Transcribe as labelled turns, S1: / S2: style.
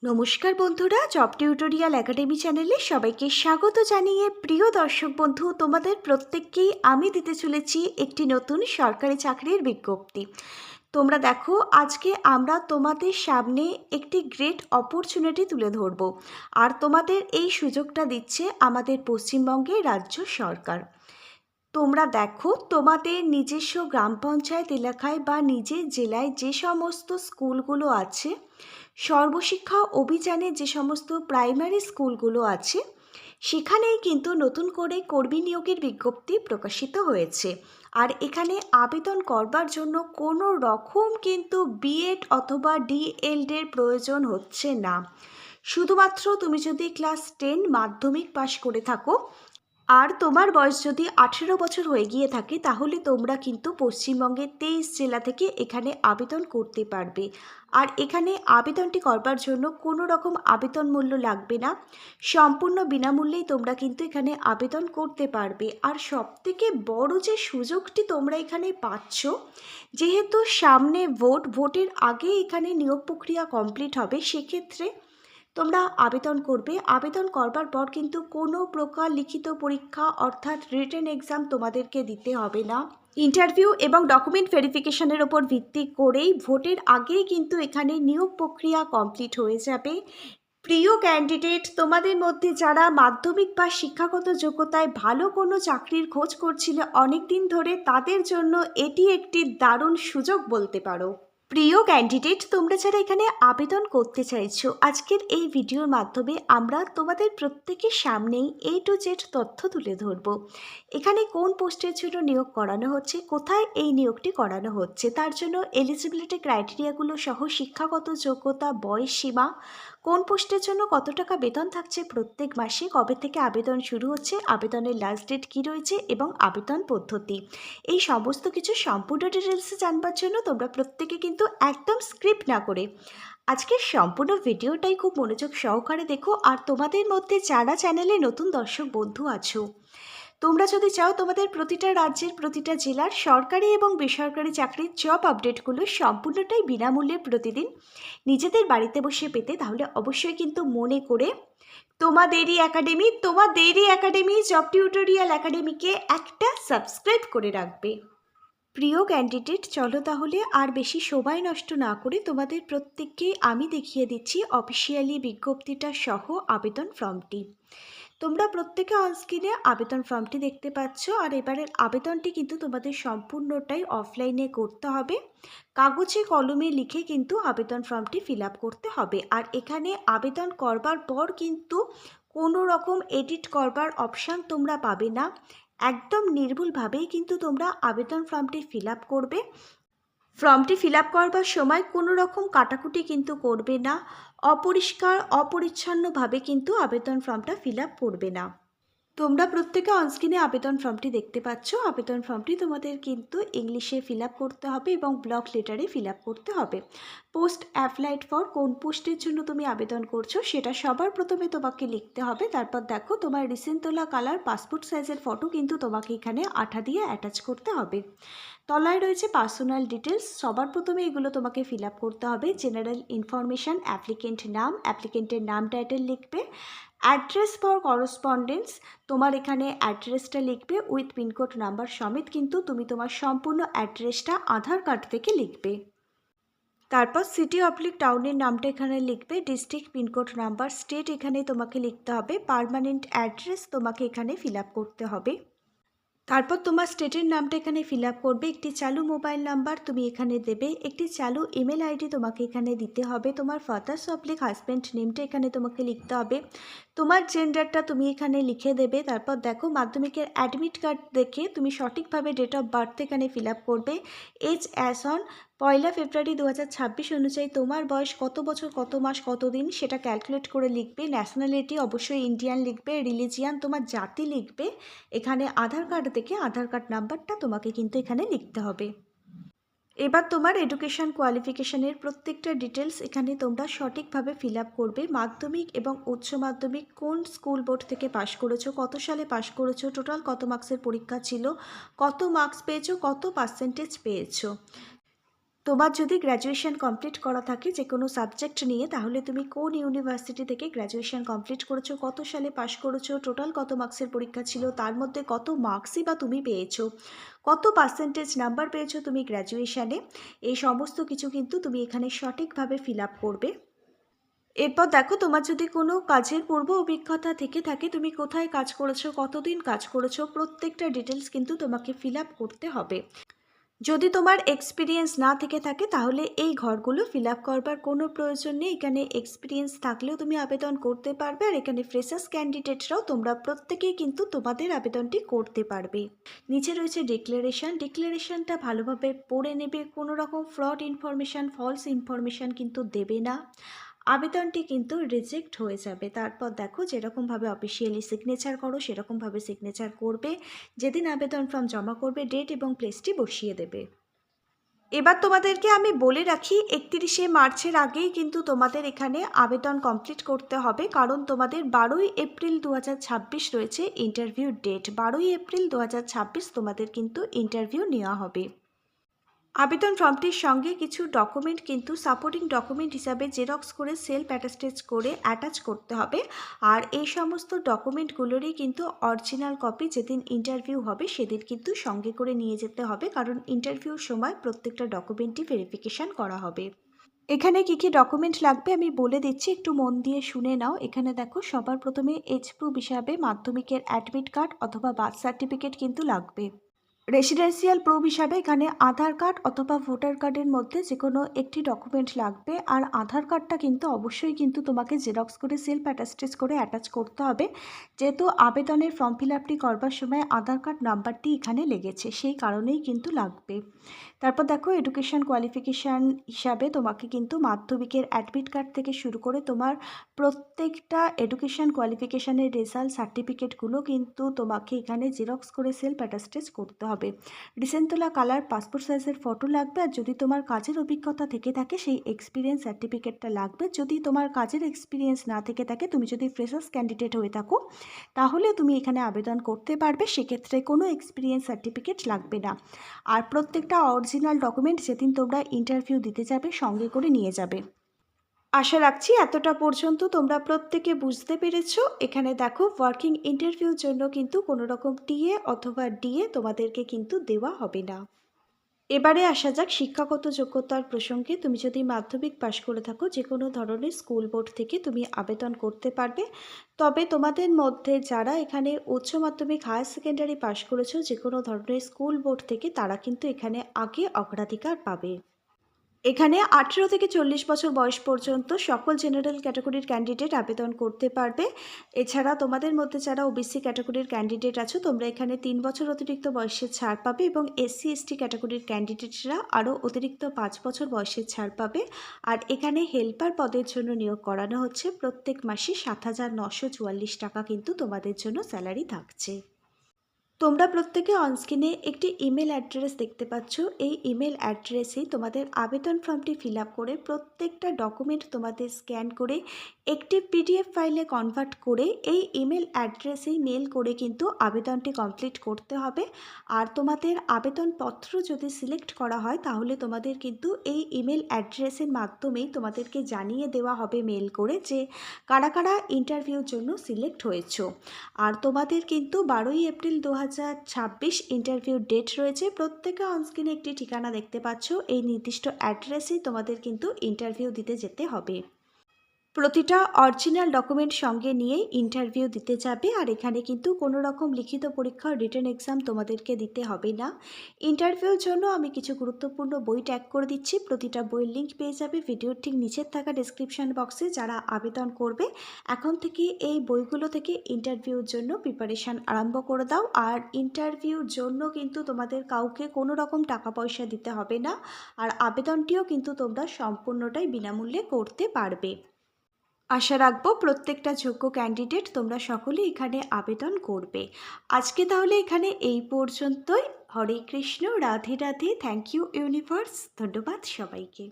S1: নমস্কার বন্ধুরা, job tutorial academy চ্যানেলে সবাইকে স্বাগত জানিয়ে প্রিয় দর্শক বন্ধু, তোমাদের প্রত্যেককেই আমি দিতে চলেছি একটি নতুন সরকারি চাকরির বিজ্ঞপ্তি। তোমরা দেখো, আজকে আমরা তোমাদের সামনে একটি গ্রেট অপরচুনিটি তুলে ধরব, আর তোমাদের এই সুযোগটা দিচ্ছে আমাদের পশ্চিমবঙ্গের রাজ্য সরকার। তোমরা দেখো, তোমাদের নিজস্ব গ্রাম পঞ্চায়েত এলাকায় বা নিজের জেলায় যে সমস্ত স্কুলগুলো আছে, সর্বশিক্ষা অভিযানে যে সমস্ত প্রাইমারি স্কুলগুলো আছে, সেখানেই কিন্তু নতুন করে কর্মী নিয়োগের বিজ্ঞপ্তি প্রকাশিত হয়েছে। আর এখানে আবেদন করবার জন্য কোনো রকম কিন্তু বিএড অথবা ডিএলএড প্রয়োজন হচ্ছে না। শুধুমাত্র তুমি যদি ক্লাস 10 মাধ্যমিক পাশ করে থাকো আর তোমার বয়স যদি 18 বছর হয়ে গিয়ে থাকে, তাহলে তোমরা কিন্তু পশ্চিমবঙ্গের 23 জেলা থেকে এখানে আবেদন করতে পারবে। আর এখানে আবেদনটি করবার জন্য কোনো রকম আবেদন মূল্য লাগবে না, সম্পূর্ণ বিনামূল্যেই তোমরা কিন্তু এখানে আবেদন করতে পারবে। আর সবথেকে বড় যে সুযোগটি তোমরা এখানে পাচ্ছ, যেহেতু সামনে ভোটের আগে এখানে নিয়োগ প্রক্রিয়া কমপ্লিট হবে, সেক্ষেত্রে তোমরা আবেদন করবে। আবেদন করবার পর কিন্তু কোনো প্রকার লিখিত পরীক্ষা অর্থাৎ রিটেন এক্সাম তোমাদেরকে দিতে হবে না। ইন্টারভিউ এবং ডকুমেন্ট ভেরিফিকেশনের ওপর ভিত্তি করেই ভোটের আগেই কিন্তু এখানে নিয়োগ প্রক্রিয়া কমপ্লিট হয়ে যাবে। প্রিয় ক্যান্ডিডেট, তোমাদের মধ্যে যারা মাধ্যমিক বা শিক্ষাগত যোগ্যতায় ভালো কোনো চাকরির খোঁজ করছিলে অনেক দিন ধরে, তাদের জন্য এটি একটি দারুণ সুযোগ বলতে পারো। প্রিয় ক্যান্ডিডেট, তোমরা যারা এখানে আবেদন করতে চাইছো, আজকের এই ভিডিওর মাধ্যমে আমরা তোমাদের প্রত্যেকের সামনেই A to Z তথ্য তুলে ধরবো। এখানে কোন পোস্টের জন্য নিয়োগ করানো হচ্ছে, কোথায় এই নিয়োগটি করানো হচ্ছে, তার জন্য এলিজিবিলিটি ক্রাইটেরিয়াগুলো সহ শিক্ষাগত যোগ্যতা, বয়স সীমা, কোন পোস্টের জন্য কত টাকা বেতন থাকছে প্রত্যেক মাসে, কবে থেকে আবেদন শুরু হচ্ছে, আবেদনের লাস্ট ডেট কী রয়েছে এবং আবেদন পদ্ধতি, এই সমস্ত কিছু সম্পূর্ণ ডিটেলসে জানবার জন্য তোমরা প্রত্যেকে কিন্তু একদম স্ক্রিপ্ট না করে আজকের সম্পূর্ণ ভিডিওটাই খুব মনোযোগ সহকারে দেখো। আর তোমাদের মধ্যে যারা চ্যানেলে নতুন দর্শক বন্ধু আছো, তোমরা যদি চাও তোমাদের প্রতিটা রাজ্যের প্রতিটা জেলার সরকারি এবং বেসরকারি চাকরির জব আপডেটগুলো সম্পূর্ণটাই বিনামূল্যে প্রতিদিন নিজেদের বাড়িতে বসে পেতে, তাহলে অবশ্যই কিন্তু মনে করে তোমাদেরই একাডেমি জব টিউটোরিয়াল একাডেমিকে একটা সাবস্ক্রাইব করে রাখবে। প্রিয় ক্যান্ডিডেট, চলো তাহলে আর বেশি সময় নষ্ট না করে তোমাদের প্রত্যেককে আমি দেখিয়ে দিচ্ছি অফিসিয়ালি বিজ্ঞপ্তিটা সহ আবেদন ফর্মটি। তোমরা প্রত্যেকে অনস্ক্রিনে আবেদন ফর্মটি দেখতে পাচ্ছ। আর এবারের আবেদনটি কিন্তু তোমাদের সম্পূর্ণটাই অফলাইনে করতে হবে, কাগজে কলমে লিখে কিন্তু আবেদন ফর্মটি ফিল আপ করতে হবে। আর এখানে আবেদন করবার পর কিন্তু কোনো রকম এডিট করবার অপশান তোমরা পাবে না, একদম নির্ভুলভাবেই কিন্তু তোমরা আবেদন ফর্মটি ফিল আপ করবে। ফর্মটি ফিল আপ করবার সময় কোনো রকম কাটাকুটি কিন্তু করবে না, অপরিষ্কার অপরিচ্ছন্নভাবে কিন্তু আবেদন ফর্মটা ফিল আপ করবে না। তোমরা প্রত্যেকে অনস্ক্রিনে আবেদন ফর্মটি দেখতে পাচ্ছ। আবেদন ফর্মটি তোমাদের কিন্তু ইংলিশে ফিল আপ করতে হবে এবং ব্লক লেটারে ফিল আপ করতে হবে। পোস্ট অ্যাপ্লাইড ফর, কোন পোস্টের জন্য তুমি আবেদন করছো সেটা সবার প্রথমে তোমাকে লিখতে হবে। তারপর দেখো, তোমার রিসেন্ট তোলা কালার পাসপোর্ট সাইজের ফটো কিন্তু তোমাকে এখানে আঠা দিয়ে অ্যাটাচ করতে হবে। তলায় রয়েছে পার্সোনাল ডিটেলস, সবার প্রথমে এগুলো তোমাকে ফিল আপ করতে হবে। জেনারেল ইনফরমেশান, অ্যাপ্লিকেন্ট নাম, অ্যাপ্লিকেন্টের নাম টাইটেল লিখবে। অ্যাড্রেস ফর করসপন্ডেন্স, তোমার এখানে অ্যাড্রেসটা লিখবে উইথ পিনকোড নাম্বার সমেত, কিন্তু তুমি তোমার সম্পূর্ণ অ্যাড্রেসটা আধার কার্ড থেকে লিখবে। তারপর সিটি অবলিক টাউনের নামটা এখানে লিখবে, ডিস্ট্রিক্ট, পিনকোড নাম্বার, স্টেট এখানে তোমাকে লিখতে হবে, পার্মানেন্ট অ্যাড্রেস তোমাকে এখানে ফিল আপ করতে হবে। তারপর তোমার স্টেটের নামটা এখানে ফিল আপ করবে। একটি চালু মোবাইল নাম্বার তুমি এখানে দেবে, একটি চালু ইমেল আইডি তোমাকে এখানে দিতে হবে। তোমার ফাদার্স অবলিক হাজব্যান্ড নেমটা এখানে তোমাকে লিখতে হবে। তোমার জেন্ডারটা তুমি এখানে লিখে দেবে। তারপর দেখো, মাধ্যমিকের অ্যাডমিট কার্ড দেখে তুমি সঠিকভাবে ডেট অফ বার্থ এখানে ফিল আপ করবে। এজ অ্যাজ অন 1 ফেব্রুয়ারি 2026 অনুযায়ী তোমার বয়স কত বছর কত মাস কত দিন সেটা ক্যালকুলেট করে লিখবে। ন্যাশনালিটি অবশ্যই ইন্ডিয়ান লিখবে। রিলিজিয়ান তোমার জাতি লিখবে। এখানে আধার কার্ড থেকে আধার কার্ড নাম্বারটা তোমাকে কিন্তু এখানে লিখতে হবে। এবার তোমার এডুকেশন কোয়ালিফিকেশনের প্রত্যেকটা ডিটেলস এখানে তোমরা সঠিকভাবে ফিল আপ করবে। মাধ্যমিক এবং উচ্চ মাধ্যমিক কোন স্কুল বোর্ড থেকে পাশ করেছো, কত সালে পাশ করেছো, টোটাল কত মার্কসের পরীক্ষা ছিল, কত মার্কস পেয়েছো, কত পার্সেন্টেজ পেয়েছো। তোমার যদি গ্র্যাজুয়েশন কমপ্লিট করা থাকে যে কোনো সাবজেক্ট নিয়ে, তাহলে তুমি কোন ইউনিভার্সিটি থেকে গ্র্যাজুয়েশন কমপ্লিট করেছো, কত সালে পাশ করেছো, টোটাল কত মার্কসের পরীক্ষা ছিল, তার মধ্যে কত মার্কসই বা তুমি পেয়েছো, কত পার্সেন্টেজ নাম্বার পেয়েছো তুমি গ্র্যাজুয়েশানে, এই সমস্ত কিছু কিন্তু তুমি এখানে সঠিকভাবে ফিল আপ করবে। এরপর দেখো, তোমার যদি কোনো কাজের পূর্ব অভিজ্ঞতা থেকে থাকে, তুমি কোথায় কাজ করেছো, কতদিন কাজ করেছো, প্রত্যেকটা ডিটেলস কিন্তু তোমাকে ফিল আপ করতে হবে। যদি তোমার এক্সপিরিয়েন্স না থেকে থাকে তাহলে এই ঘরগুলো ফিল আপ করবার কোনো প্রয়োজন নেই। এখানে এক্সপিরিয়েন্স থাকলেও তুমি আবেদন করতে পারবে, আর এখানে ফ্রেশার্স ক্যান্ডিডেটরাও তোমরা প্রত্যেকেই কিন্তু তোমাদের আবেদনটি করতে পারবে। নিচে রয়েছে ডিক্লারেশনটা ভালোভাবে পড়ে নেবে, কোনো রকম ফ্রড ইনফরমেশান, ফলস ইনফরমেশান কিন্তু দেবে না, আবেদনটি কিন্তু রিজেক্ট হয়ে যাবে। তারপর দেখো, যেরকমভাবে অফিসিয়ালি সিগনেচার করো সেরকমভাবে সিগনেচার করবে, যেদিন আবেদন ফর্ম জমা করবে ডেট এবং প্লেসটি বসিয়ে দেবে। এবার তোমাদেরকে আমি বলে রাখি, 31শে মার্চের আগেই কিন্তু তোমাদের এখানে আবেদন কমপ্লিট করতে হবে, কারণ তোমাদের 12ই এপ্রিল 2026 রয়েছে ইন্টারভিউ ডেট। 12ই এপ্রিল 2026 তোমাদের কিন্তু ইন্টারভিউ নেওয়া হবে। আবেদন ফর্মটির সঙ্গে কিছু ডকুমেন্ট কিন্তু সাপোর্টিং ডকুমেন্ট হিসাবে জেরক্স করে সেলফ অ্যাটাস্টেজ করে অ্যাটাচ করতে হবে, আর এই সমস্ত ডকুমেন্টগুলোরই কিন্তু অরিজিনাল কপি যেদিন ইন্টারভিউ হবে সেদিন কিন্তু সঙ্গে করে নিয়ে যেতে হবে, কারণ ইন্টারভিউর সময় প্রত্যেকটা ডকুমেন্টই ভেরিফিকেশান করা হবে। এখানে কি কি ডকুমেন্ট লাগবে আমি বলে দিচ্ছি, একটু মন দিয়ে শুনে নাও। এখানে দেখো, সবার প্রথমে এজ প্রুফ হিসাবে মাধ্যমিকের অ্যাডমিট কার্ড অথবা বার্থ সার্টিফিকেট কিন্তু লাগবে। রেসিডেন্সিয়াল প্রুফ হিসাবে এখানে আধার কার্ড অথবা ভোটার কার্ডের মধ্যে যে কোনো একটি ডকুমেন্ট লাগবে, আর আধার কার্ডটা কিন্তু অবশ্যই কিন্তু তোমাকে জেরক্স করে সেলফ অ্যাটাস্টেজ করে অ্যাটাচ করতে হবে, যেহেতু আবেদনের ফর্ম ফিল আপটি করবার সময় আধার কার্ড নাম্বারটি এখানে লেগেছে, সেই কারণেই কিন্তু লাগবে। তারপর দেখো, এডুকেশান কোয়ালিফিকেশান হিসাবে তোমাকে কিন্তু মাধ্যমিকের অ্যাডমিট কার্ড থেকে শুরু করে তোমার প্রত্যেকটা এডুকেশান কোয়ালিফিকেশানের রেজাল্ট সার্টিফিকেটগুলো কিন্তু তোমাকে এখানে জেরক্স করে সেলফ অ্যাটাস্টেজ করতে হবে। রিসেন্ট তোলা কালার পাসপোর্ট সাইজের ফটো লাগবে, আর যদি তোমার কাজের অভিজ্ঞতা থেকে থাকে সেই এক্সপিরিয়েন্স সার্টিফিকেটটা লাগবে। যদি তোমার কাজের এক্সপিরিয়েন্স না থেকে থাকে, তুমি যদি ফ্রেশার্স ক্যান্ডিডেট হয়ে থাকো, তাহলে তুমি এখানে আবেদন করতে পারবে, সেক্ষেত্রে কোনো এক্সপিরিয়েন্স সার্টিফিকেট লাগবে না। আর প্রত্যেকটা অরিজিনাল ডকুমেন্ট যেদিন তোমরা ইন্টারভিউ দিতে যাবে সঙ্গে করে নিয়ে যাবে। আশা রাখছি এতটা পর্যন্ত তোমরা প্রত্যেকে বুঝতে পেরেছো। এখানে দেখো, ওয়ার্কিং ইন্টারভিউর জন্য কিন্তু কোনো রকম টিএ অথবা ডিএ তোমাদেরকে কিন্তু দেওয়া হবে না। এবারে আসা যাক শিক্ষাগত যোগ্যতার প্রসঙ্গে। তুমি যদি মাধ্যমিক পাশ করে থাকো, যে কোনো ধরনের স্কুল বোর্ড থেকে তুমি আবেদন করতে পারবে। তবে তোমাদের মধ্যে যারা এখানে উচ্চ মাধ্যমিক হায়ার সেকেন্ডারি পাশ করেছো যে কোনো ধরনের স্কুল বোর্ড থেকে, তারা কিন্তু এখানে আগে অগ্রাধিকার পাবে। এখানে 18 থেকে 40 বছর বয়স পর্যন্ত সকল জেনারেল ক্যাটাগরির ক্যান্ডিডেট আবেদন করতে পারবে। এছাড়া তোমাদের মধ্যে যারা ওবিসি ক্যাটাগরির ক্যান্ডিডেট আছো, তোমরা এখানে 3 বছর অতিরিক্ত বয়সের ছাড় পাবে, এবং এসসি এসটি ক্যাটাগরির ক্যান্ডিডেটরা আরও অতিরিক্ত 5 বছর বয়সের ছাড় পাবে। আর এখানে হেল্পার পদের জন্য নিয়োগ করানো হচ্ছে, প্রত্যেক মাসে 7,944 টাকা কিন্তু তোমাদের জন্য স্যালারি থাকছে। তোমরা প্রত্যেকে অনস্ক্রিনে একটি ইমেল অ্যাড্রেস দেখতে পাচ্ছ, এই ইমেল অ্যাড্রেসেই তোমাদের আবেদন ফর্মটি ফিল আপ করে প্রত্যেকটা ডকুমেন্ট তোমাদের স্ক্যান করে একটি পিডিএফ ফাইলে কনভার্ট করে এই ইমেল অ্যাড্রেসেই মেল করে কিন্তু আবেদনটি কমপ্লিট করতে হবে। আর তোমাদের আবেদনপত্র যদি সিলেক্ট করা হয়, তাহলে তোমাদের কিন্তু এই ইমেল অ্যাড্রেসের মাধ্যমেই তোমাদেরকে জানিয়ে দেওয়া হবে মেল করে যে কারা কারা ইন্টারভিউর জন্য সিলেক্ট হয়েছ। আর তোমাদের কিন্তু 12ই এপ্রিল 2026 ইন্টারভিউ ডেট রয়েছে। প্রত্যেকে অনস্ক্রিনে একটি ঠিকানা দেখতে পাচ্ছ, এই নির্দিষ্ট অ্যাড্রেসেই তোমাদের কিন্তু ইন্টারভিউ দিতে যেতে হবে। প্রতিটা অরিজিনাল ডকুমেন্ট সঙ্গে নিয়েই ইন্টারভিউ দিতে যাবে, আর এখানে কিন্তু কোনো রকম লিখিত পরীক্ষা রিটেন এক্সাম তোমাদেরকে দিতে হবে না। ইন্টারভিউর জন্য আমি কিছু গুরুত্বপূর্ণ বই ট্যাগ করে দিচ্ছি, প্রতিটা বইয়ের লিঙ্ক পেয়ে যাবে ভিডিওর ঠিক নিচের থাকা ডেসক্রিপশন বক্সে। যারা আবেদন করবে এখন থেকে এই বইগুলো থেকে ইন্টারভিউর জন্য প্রিপারেশান আরম্ভ করে দাও। আর ইন্টারভিউর জন্য কিন্তু তোমাদের কাউকে কোনো রকম টাকা পয়সা দিতে হবে না, আর আবেদনটিও কিন্তু তোমরা সম্পূর্ণটাই বিনামূল্যে করতে পারবে। আশা রাখবো প্রত্যেকটা যোগ্য ক্যান্ডিডেট তোমরা সকলে এখানে আবেদন করবে। আজকে তাহলে এখানে এই পর্যন্তই। Hare Krishna, Radhe Radhe, thank you universe, ধন্যবাদ সবাইকে।